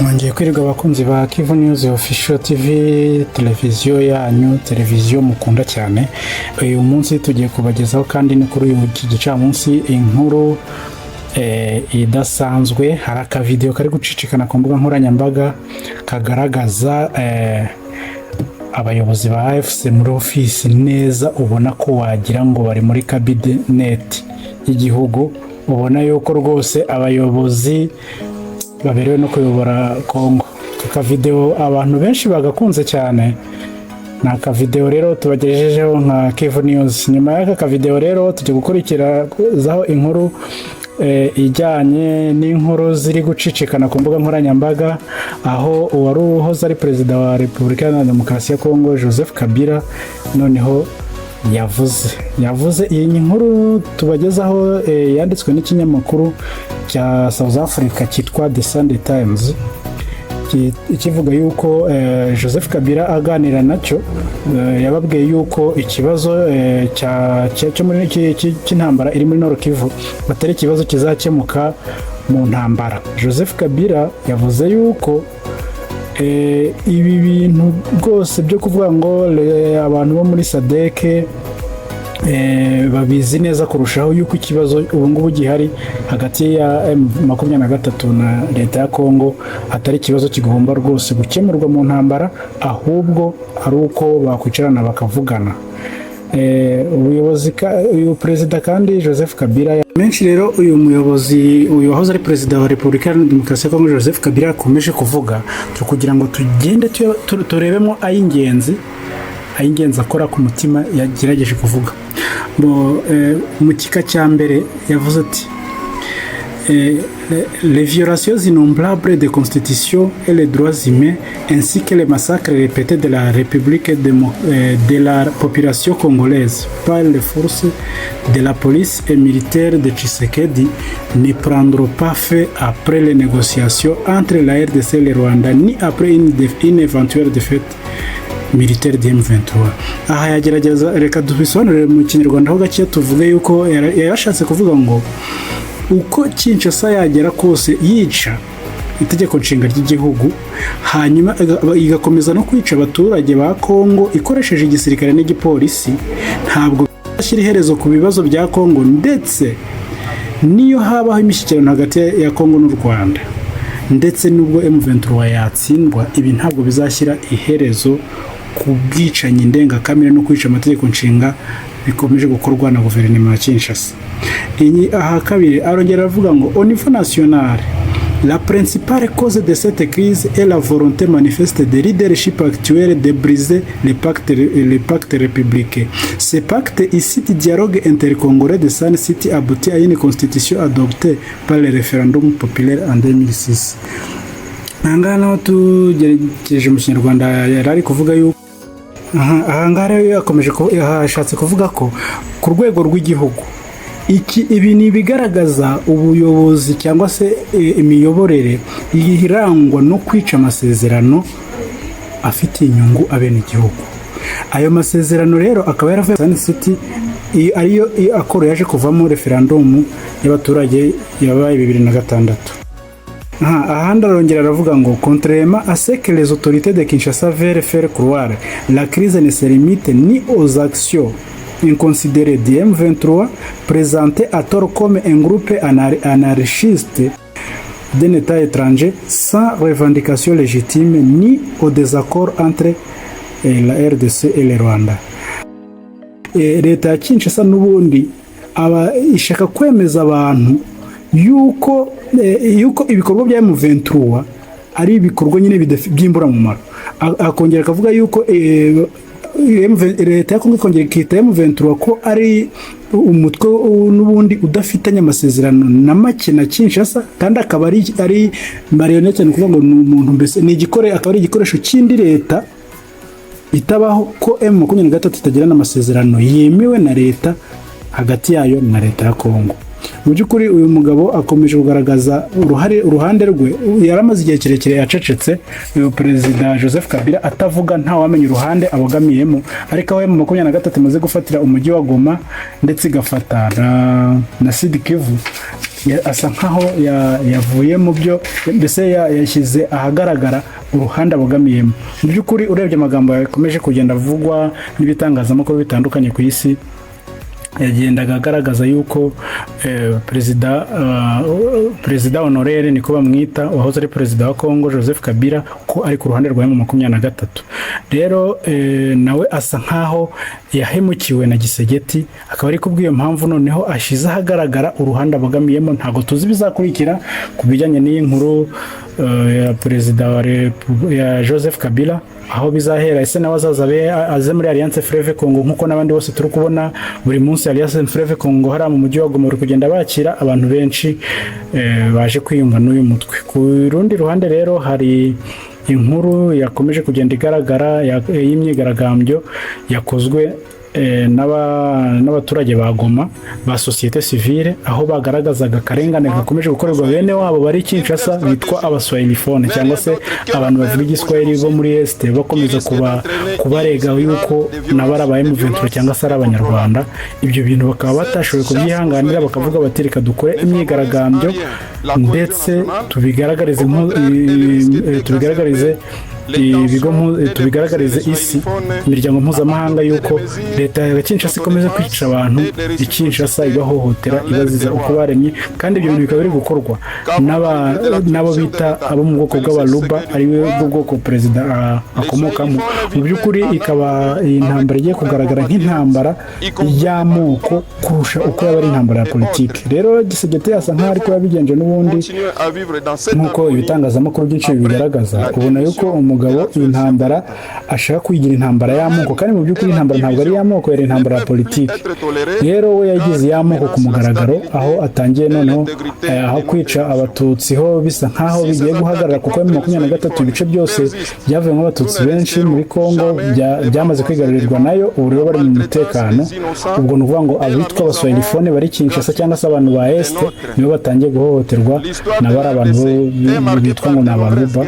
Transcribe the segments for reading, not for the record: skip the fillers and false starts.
Mwongeye kwirirwa abakunzi ba Kivu News Official TV, televiziyo yanyu, televiziyo mukunda cyane. Uyu munsi tugiye kubagezaho kandi ni kuri uyu gicamunsi inkuru idasanzwe. Hari aka video kari gucicikana ku mbuga nkoranyambaga kagaragaza abayobozi ba AFC muri office neza, ubona ko wagira ngo bari muri cabinet y'igihugu. Ubona yuko rwose abayobozi baberewe no kuyobora Kongo. Aka video abantu benshi bagakunze cyane. Naka video rero tubagejejeho nka Kivu News. Nyuma y'aka video rero tujye gukurikirazaho inkuru ijyanye n'inkuru ziri gucicikana ku mbuga nkoranyambaga, aho uwari uhoze ari perezida wa Repubulika ya Demokarasi ya Kongo Joseph Kabila noneho yavuze iyi nkuru tubagezaho yanditswe n'ikinyamakuru cya South Africa cyitwa The Sunday Times, ikivuga yuko Joseph Kabila aganira nacyo yababwiye yuko ikibazo cyo muri cy'intambara iri muri Nord Kivu batari ikibazo kizakemuka mu ntambara. Joseph Kabila yavuze yuko ibi bintu rwose byo kuvuga ngo abantu bo muri SADC babizi neza kurushaho yuko ikibazo ubu ngubu gihari hagati ya M23 na leta ya Kongo atari ikibazo kigomba rwose gukemurwa mu ntambara, ahubwo ari uko bakwicarana bakavugana. Uyu perezida kandi Joseph Kabila menshi rero uyu muyobozi wahoze ari perezida wa Repubulika ya Demokarasi ya Kongo Joseph Kabila akomeje kuvuga kugira ngo tugende turebemo ay'ingenzi akora ku mutima yagerageje kuvuga. Mu kika cya mbere yavuze ati les violations innombrables des constitutions et les droits humains ainsi que les massacres répétés de la République de la population congolaise par les forces de la police et militaires de Tshisekedi ne prendront pas fin après les négociations entre la RDC et le Rwanda ni après une éventuelle défaite militaire de M23. Aha yagerageza, reka dubisobanurire mu Kinyarwanda ho gake tuvuge yuko yarashatse kuvuga ngo uko Kinshasa yagera kose yica itegeko nshinga ry'igihugu, hanyuma igakomeza no kwica abaturage ba Kongo ikoresheje igisirikare n'igipolisi, ntabwo ashyira iherezo ku bibazo bya Kongo, ndetse niyo habaho imishyikirano hagati ya Kongo n'u Rwanda, ndetse nubwo M23 yatsindwa, ibi ntabwo bizashyira iherezo ku bwicanyi ndengakamere no kwica amategeko nshinga bikomeje gukorwa na guverinoma ya Kinshasa. Aha kabiri arongera avuga ngo au niveau national la principale cause de cette crise est la volonté manifeste des leadership actuels de briser les pactes républicains. Ce pacte ici du dialogue intercongolais de Sun City aboutit à une constitution adoptée par le référendum populaire en 2006. Nangana tugeregeje mu Kinyarwanda yarari kuvuga yuko aha rero yakomeje yashatse kuvuga ko ku rwego rw'igihugu ibi ni bigaragaza ubuyobozi cyangwa se imiyoborere irangwa no kwica amasezerano afitiye inyungu abene igihugu. Ayo masezerano rero akaba yaravuye Sun City ariyo akoro yaje kuvamo referendum y'abaturage yabaye 2006. Ahandi arongera aravuga ngo contrairement à ce que les autorités de Kinshasa veulent faire croire, la crise ne se limite ni aux actions inconsidérées du M23 présenté à tort comme un groupe anarchiste d'un État étranger sans revendication légitime ni au désaccord entre la RDC et le Rwanda. Leta ya Kinshasa n'ubundi ishaka kwemeza abantu yuko ibikorwa bya M23 ari ibikorwa nyine by'imbura mu maro. Akongera akavuga yuko leta ya Kongo ikongera ikita M23 ko ari umutwe n'ubundi udafitanye amasezerano na make na Kinshasa, kandi akaba ari marionette, ni kuvuga ngo umuntu mbese ni akaba ari igikoresho cy'indi leta itabaho, ko M23 itagirana amasezerano yemewe na leta hagati yayo na leta ya Kongo. Mu by'ukuri uyu mugabo akomeje kugaragaza uruhande rwe, yaramaze igihe kirekire yacecetse perezida Joseph Kabila atavuga, nta wamenye uruhande abogamiyemo, ariko aho M23 imaze gufatira umujyi wa Goma ndetse igafata na Sud Kivu, asa nkaho yavuye mu byo mbese yashyize ahagaragara uruhande abogamiyemo. Mu by'ukuri urebye amagambo yakomeje kugenda avugwa n'ibitangazamakuru bitandukanye ku isi, yagendaga agaragaza yuko perezida honorere niko bamwita, wahoze ari perezida wa Congo Joseph Kabila, ko ari ku ruhande rwa M23. Rero nawe asa nkaho yahemukiwe na Gisegeti, akaba ari kubw'iyo mpamvu noneho ashize ahagaragara uruhande abogamiyemo. Ntabwo tuzi bizakurikira ku bijyanye n'iyi nkuru ya perezida ya Joseph Kabila, aho bizahera. Ese nawe aze muri Alliance Fleuve Congo nk'uko n'abandi bose turi kubona buri munsi Alliance Fleuve Congo hariya mu mujyi wa Goma uri kugenda bakira abantu benshi baje kwiyunga n'uyu mutwe. Ku rundi ruhande rero hari inkuru yakomeje kugenda igaragara y'imyigaragambyo yakozwe n'abaturage ba Goma ba societe civile, aho bagaragazaga akarengane gakomeje gukorerwa bene wabo bari Kinshasa bitwa abaswahilifone cyangwa se abantu bavuga igiswahili bo muri Este, bakomeza kubarega yuko nabara ba M23 cyangwa se ari abanyarwanda. Ibyo bintu bakaba batashoboye kubyihanganira, bakavuga bati reka dukore imyigaragambyo ndetse tubigaragarize tubigaragarize isi, imiryango mpuzamahanga, yuko leta ya Kinshasa ikomeza kwica abantu, Kinshasa ibahohotera, ibaziza uko baremye. Kandi ibyo bintu bikaba biri gukorwa n'abo bita abo mu bwoko bw'abaluba, ariwe bwoko perezida akomokamo. Mu by'ukuri ikaba iyi ntambara igiye kugaragara nk'intambara y'amoko kurusha uko yaba ari intambara ya politiki. Rero Gisegeti asa nkaho ariko yabigenje n'ubundi nk'uko ibitangazamakuru byinshi bigaragaza. Ubona yuko umugabo iyi ntambara ashaka kuyigira intambara y'amoko, kandi mu by'ukuri intambara ntabwo ari y'amoko, yari intambara ya politiki. Rero we yagize y'amoko ku mugaragaro, aho atangiye noneho aho kwica abatutsi ho bisa nkaho bigiye guhagarara, kuko M23 ibice byose byavuyemo abatutsi benshi muri Congo byamaze kwigarurirwa nayo, ubu rero bari mu mutekano. Ubwo ni ukuvuga ngo abitwa abaswahilifone bari Kinshasa cyangwa se abantu ba Este nibo batangiye guhohoterwa n'abari abantu bitwa ngo ni abaluba.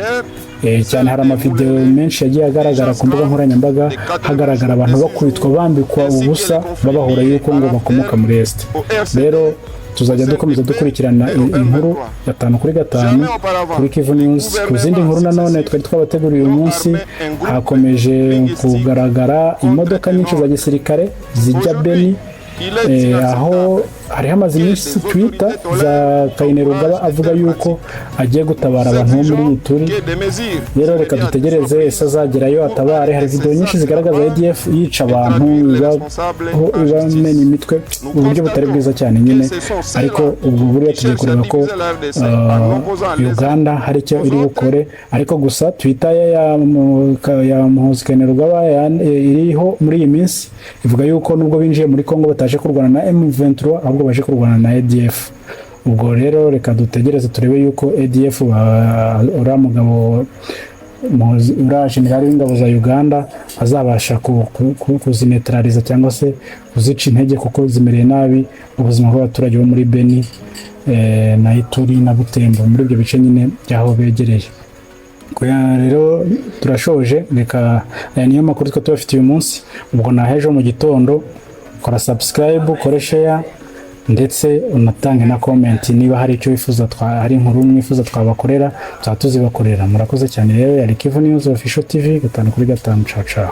Cyane hari amavideo menshi yagiye agaragara ku mbuga nkoranyambaga, hagaragara abantu bakubitwa bambikwa ubusa babahora yuko ngo bakomoka muri Este. Rero tuzajya dukomeza dukurikirana inkuru 5/5 kuri Kivu News. Ku zindi nkuru nanone twari twabateguriye uyu munsi, hakomeje kugaragara imodoka nyinshi za gisirikare zijya Beni, aho hari hamaze iminsi Twitter za Kainerugaba avuga yuko agiye gutabara abantu bo muri Ituri. Rero reka dutegereze ese azagerayo atabare. Hari video nyinshi zigaragaza ADF yica abantu ibamena imitwe mu buryo butari bwiza cyane nyine, ariko ubwo buriya tugiye kureba ko Uganda hari icyo iri bukore. Ariko gusa Twitter ya Muhoozi Kainerugaba iriho muri iyi minsi ivuga yuko nubwo binjiye muri Congo bataje kurwana na M23 ahubwo baje kurwana na ADF. Ubwo rero reka dutegereze turebe yuko ADF uriya mugabo uriya generali w'ingabo za Uganda azabasha kuzinetraliza cyangwa se kuzica intege, kuko zimereye nabi ubuzima bw'abaturage bo muri Beni na Ituri na Butembo, muri ibyo bice nyine byaho begereye. Rero turashoje, reka niyo makuru twe tubafitiye uyu munsi. Ubwo nahejo mu gitondo kora subscribe, kore share ndetse unatange na comment niba hari icyo wifuza, hari inkuru mwifuza twabakorera, tuzibakorera. Murakoze cyane. Rero yari Kivu News Official TV 5/5. Ciao ciao.